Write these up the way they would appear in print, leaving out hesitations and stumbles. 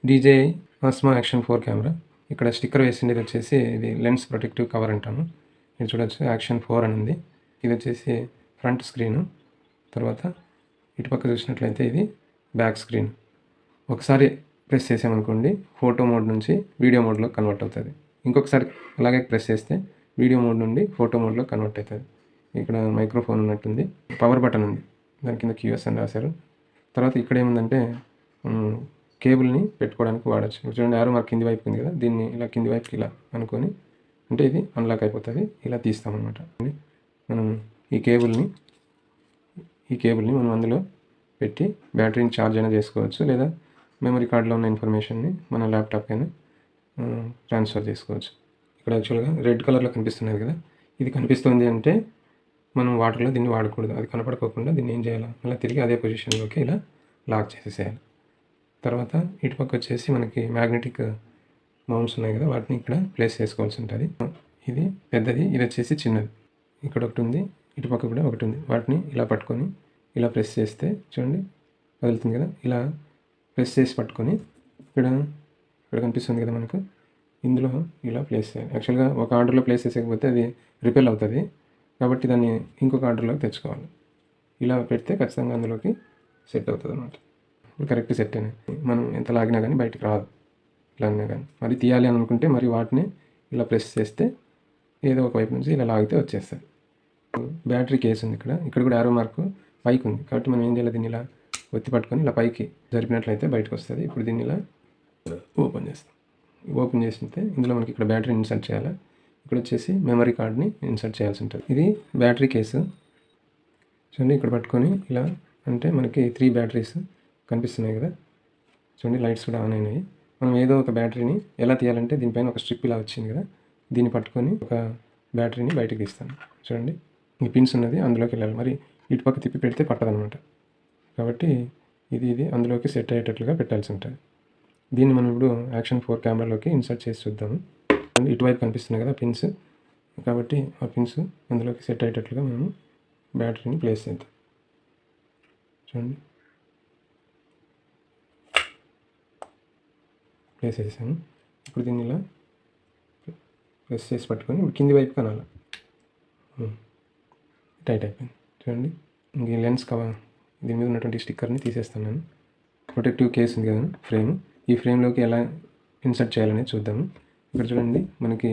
DJI Osmo Action 4 camera. ఇక్కడ sticker వేసింది వచ్చేసి ఇది లెన్స్ ప్రొటెక్టివ్ కవర్ అంటాము. ఇది చూడొచ్చు యాక్షన్ 4 అని ఉంది. ఇది వచ్చేసి ఫ్రంట్ స్క్రీను. తర్వాత ఇటుపక్క చూసినట్లయితే ఇది బ్యాక్ స్క్రీన్. ఒకసారి ప్రెస్ చేసామనుకోండి ఫోటో మోడ్ నుంచి వీడియో మోడ్లో కన్వర్ట్ అవుతుంది. ఇంకొకసారి అలాగే ప్రెస్ చేస్తే వీడియో మోడ్ నుండి ఫోటో మోడ్లో కన్వర్ట్ అవుతుంది. ఇక్కడ మైక్రోఫోన్ ఉన్నట్టుంది, పవర్ బటన్ ఉంది, దాని కింద QS అని రాశారు. తర్వాత ఇక్కడ ఏముందంటే కేబుల్ని పెట్టుకోవడానికి వాడచ్చు. చూడండి యారో మార్క్ కింది వైపు ఉంది కదా, దీన్ని ఇలా కింది వైపుకి ఇలా అనుకొని అంటే ఇది అన్లాక్ అయిపోతుంది. ఇలా తీస్తామన్నమాట. మనం ఈ కేబుల్ని మనం అందులో పెట్టి బ్యాటరీని ఛార్జ్ అయినా చేసుకోవచ్చు, లేదా మెమరీ కార్డులో ఉన్న ఇన్ఫర్మేషన్ని మన ల్యాప్టాప్ అయినా ట్రాన్స్ఫర్ చేసుకోవచ్చు. ఇక్కడ యాక్చువల్గా రెడ్ కలర్లో కనిపిస్తున్నది కదా, ఇది కనిపిస్తుంది అంటే మనం వాటర్లో దీన్ని వాడకూడదు. అది కనపడుకోకుండా దీన్ని ఏం చేయాలి, అలా తిరిగి అదే పొజిషన్లోకి ఇలా లాక్ చేసేసేయాలి. తర్వాత ఇటుపక్క వచ్చేసి మనకి మ్యాగ్నెటిక్ మౌంట్స్ ఉన్నాయి కదా, వాటిని ఇక్కడ ప్లేస్ చేసుకోవాల్సి ఉంటుంది. ఇది పెద్దది, ఇది వచ్చేసి చిన్నది. ఇక్కడ ఒకటి ఉంది, ఇటుపక్క కూడా ఒకటి ఉంది. వాటిని ఇలా పట్టుకొని ఇలా ప్రెస్ చేస్తే చూడండి కదులుతుంది కదా, ఇలా ప్రెస్ చేసి పట్టుకొని ఇక్కడ కనిపిస్తుంది కదా మనకు, ఇందులో ఇలా ప్లేస్ చేయాలి. యాక్చువల్గా ఒక ఆర్డర్లో ప్లేస్ చేసేకపోతే అది రిపెల్ అవుతుంది, కాబట్టి దాన్ని ఇంకొక ఆర్డర్లోకి తెచ్చుకోవాలి. ఇలా పెడితే ఖచ్చితంగా అందులోకి సెట్ అవుతుంది అన్నమాట. ఇప్పుడు కరెక్ట్ సెట్ అయినాయి. మనం ఎంత లాగినా కానీ బయటికి రాదు. ఇలా అన్నా కానీ మరి తీయాలి అని అనుకుంటే మరి వాటిని ఇలా ప్రెస్ చేస్తే ఏదో ఒక వైపు నుంచి ఇలా లాగితే వచ్చేస్తుంది. బ్యాటరీ కేసు ఉంది ఇక్కడ కూడా యారో మార్క్ పైకి ఉంది, కాబట్టి మనం ఏం చేయాలి, దీన్ని ఇలా ఒత్తి పట్టుకొని ఇలా పైకి జరిపినట్లయితే బయటకు వస్తుంది. ఇప్పుడు దీన్ని ఇలా ఓపెన్ చేస్తాం. ఓపెన్ చేస్తే ఇందులో మనకి ఇక్కడ బ్యాటరీ ఇన్సర్ట్ చేయాలి. ఇక్కడ వచ్చేసి మెమరీ కార్డ్ని ఇన్సర్ట్ చేయాల్సి ఉంటుంది. ఇది బ్యాటరీ కేసు. చూడండి ఇక్కడ పట్టుకొని ఇలా అంటే మనకి 3 బ్యాటరీస్ కనిపిస్తున్నాయి కదా, చూడండి లైట్స్ కూడా ఆన్ అయినాయి. మనం ఏదో ఒక బ్యాటరీని ఎలా తీయాలంటే దీనిపైన ఒక స్ట్రిప్ ఇలా వచ్చింది కదా, దీన్ని పట్టుకొని ఒక బ్యాటరీని బయటకు తీస్తాను. చూడండి ఈ పిన్స్ ఉన్నది అందులోకి వెళ్ళాలి, మరి ఇటుపక్క తిప్పి పెడితే పట్టదనమాట. కాబట్టి ఇది అందులోకి సెట్ అయ్యేటట్లుగా పెట్టాల్సి ఉంటుంది. దీన్ని మనం ఇప్పుడు యాక్షన్ 4 కెమెరాలోకి ఇన్సర్ట్ చేసి చూద్దాము. ఇటువైపు కనిపిస్తున్నాయి కదా పిన్స్, కాబట్టి ఆ పిన్స్ అందులోకి సెట్ అయ్యేటట్లుగా మనము బ్యాటరీని ప్లేస్ చేద్దాం. చూడండి ప్లేస్ చేసాము. ఇప్పుడు దీన్ని ఇలా ప్రెస్ చేసి పట్టుకొని ఇప్పుడు కింది వైపు కనాలి. టైట్ అయిపోయింది. చూడండి ఇంక ఈ లెన్స్ కవర్ దీని మీద ఉన్నటువంటి స్టిక్కర్ని తీసేస్తాను నేను. ప్రొటెక్టివ్ కేస్ ఉంది కదా ఫ్రేమ్, ఈ ఫ్రేమ్లోకి ఎలా ఇన్సర్ట్ చేయాలనేది చూద్దాము. ఇక్కడ చూడండి మనకి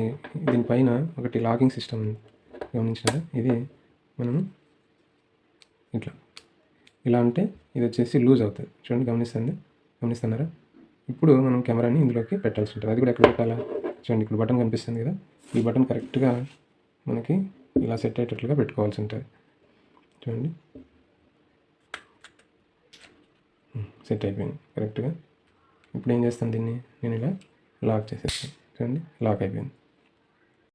దీనిపైన ఒకటి లాకింగ్ సిస్టమ్ ఉంది, గమనించారా? ఇది మనము ఇలా అంటే ఇది వచ్చేసి లూజ్ అవుతుంది. చూడండి గమనిస్తున్నారా? ఇప్పుడు మనం కెమెరాని ఇందులోకి పెట్టాల్సి ఉంటుంది. అది కూడా ఎక్కడ పెట్టాలా, చూడండి ఇక్కడ బటన్ కనిపిస్తుంది కదా, ఈ బటన్ కరెక్ట్గా మనకి ఇలా సెట్ అయ్యేటట్లుగా పెట్టుకోవాల్సి ఉంటుంది. చూడండి సెట్ అయిపోయింది కరెక్ట్గా. ఇప్పుడు ఏం చేస్తాను, దీన్ని నేను ఇలా లాక్ చేసేస్తాను. చూడండి లాక్ అయిపోయింది.